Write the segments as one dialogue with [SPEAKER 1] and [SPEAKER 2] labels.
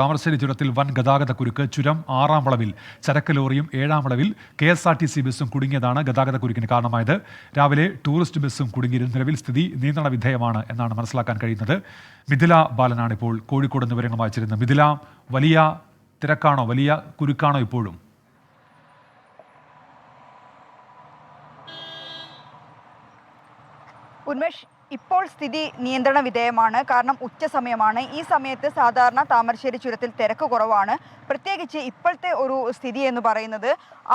[SPEAKER 1] താമരശ്ശേരി ചുരത്തിൽ വൻ ഗതാഗത കുരുക്ക്. ചുരം 6-ാം വളവിൽ ചരക്ക് ലോറിയും 7-ാം വളവിൽ KSRTC ബസ്സും കുടുങ്ങിയതാണ് ഗതാഗത കുരുക്കിന് കാരണമായത്. രാവിലെ ടൂറിസ്റ്റ് ബസ്സും കുടുങ്ങിയിരുന്നു. നിലവിൽ സ്ഥിതി നിയന്ത്രണ വിധേയമാണ് എന്നാണ് മനസ്സിലാക്കാൻ കഴിയുന്നത്. മിഥില ബാലനാണ് ഇപ്പോൾ കോഴിക്കോട് വിവരങ്ങൾ വായിച്ചിരുന്നത്. മിഥില, വലിയ തിരക്കാണോ, വലിയ കുരുക്കാണോ ഇപ്പോഴും?
[SPEAKER 2] ഉന്മേഷ്, ഇപ്പോൾ സ്ഥിതി നിയന്ത്രണ വിധേയമാണ്. കാരണം ഉച്ച സമയമാണ്. ഈ സമയത്ത് സാധാരണ താമരശ്ശേരി ചുരത്തിൽ തിരക്ക് കുറവാണ്. പ്രത്യേകിച്ച് ഇപ്പോഴത്തെ ഒരു സ്ഥിതി എന്ന് പറയുന്നത്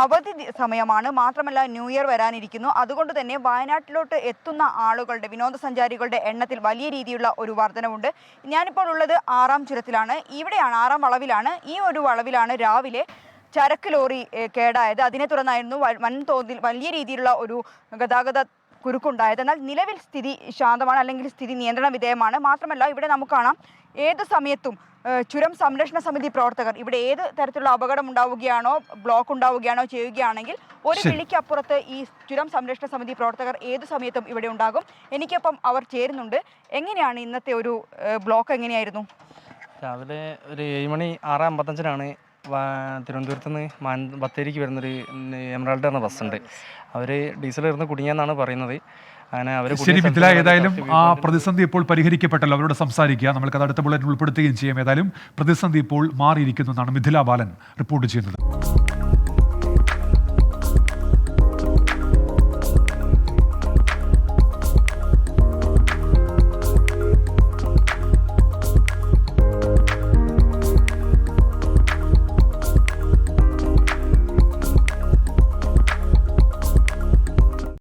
[SPEAKER 2] അവധി സമയമാണ്. മാത്രമല്ല ന്യൂ ഇയർ വരാനിരിക്കുന്നു. അതുകൊണ്ട് തന്നെ വയനാട്ടിലോട്ട് എത്തുന്ന ആളുകളുടെ, വിനോദസഞ്ചാരികളുടെ എണ്ണത്തിൽ വലിയ രീതിയിലുള്ള ഒരു വർധനവുണ്ട്. ഞാനിപ്പോൾ ഉള്ളത് 6-ാം ചുരത്തിലാണ്. ഇവിടെയാണ് 6-ാം വളവിലാണ്. ഈ ഒരു വളവിലാണ് രാവിലെ ചരക്ക് ലോറി കേടായത്. അതിനെ തുടർന്നായിരുന്നു വൻതോതിൽ വലിയ രീതിയിലുള്ള ഒരു ഗതാഗത കുരുക്കുണ്ടായത്. എന്നാൽ നിലവിൽ സ്ഥിതി ശാന്തമാണ്, അല്ലെങ്കിൽ സ്ഥിതി നിയന്ത്രണ വിധേയമാണ്. മാത്രമല്ല ഇവിടെ നമുക്ക് കാണാം, ഏത് സമയത്തും ചുരം സംരക്ഷണ സമിതി പ്രവർത്തകർ ഇവിടെ ഏത് തരത്തിലുള്ള അപകടം ഉണ്ടാവുകയാണോ, ബ്ലോക്ക് ഉണ്ടാവുകയാണോ ചെയ്യുകയാണെങ്കിൽ ഒരു വിളിക്കപ്പുറത്ത് ഈ ചുരം സംരക്ഷണ സമിതി പ്രവർത്തകർ ഏത് സമയത്തും ഇവിടെ ഉണ്ടാകും. എനിക്കൊപ്പം അവർ ചേരുന്നുണ്ട്. എങ്ങനെയാണ് ഇന്നത്തെ ഒരു ബ്ലോക്ക് എങ്ങനെയായിരുന്നു?
[SPEAKER 3] രാവിലെ ഒരു 7 മണി 6:55 തിരുവനന്തപുരത്ത് നിന്ന് ബത്തേരിക്ക് വരുന്നൊരു എമറാൾഡ് എന്ന ബസ്സുണ്ട്. അവർ ഡീസൽ ഇരുന്ന് കുടുങ്ങിയെന്നാണ് പറയുന്നത്. അങ്ങനെ അവർ
[SPEAKER 1] ശരി മിഥില, ഏതായാലും ആ പ്രതിസന്ധി ഇപ്പോൾ പരിഹരിക്കപ്പെട്ടല്ലോ. അവരോട് സംസാരിക്കുക, നമ്മൾക്ക് അത് അടുത്ത ബുള്ളറ്റിൽ ഉൾപ്പെടുത്തുകയും ചെയ്യാം. ഏതായാലും പ്രതിസന്ധി ഇപ്പോൾ മാറിയിരിക്കുന്നു എന്നാണ് മിഥില ബാലൻ റിപ്പോർട്ട് ചെയ്യുന്നത്.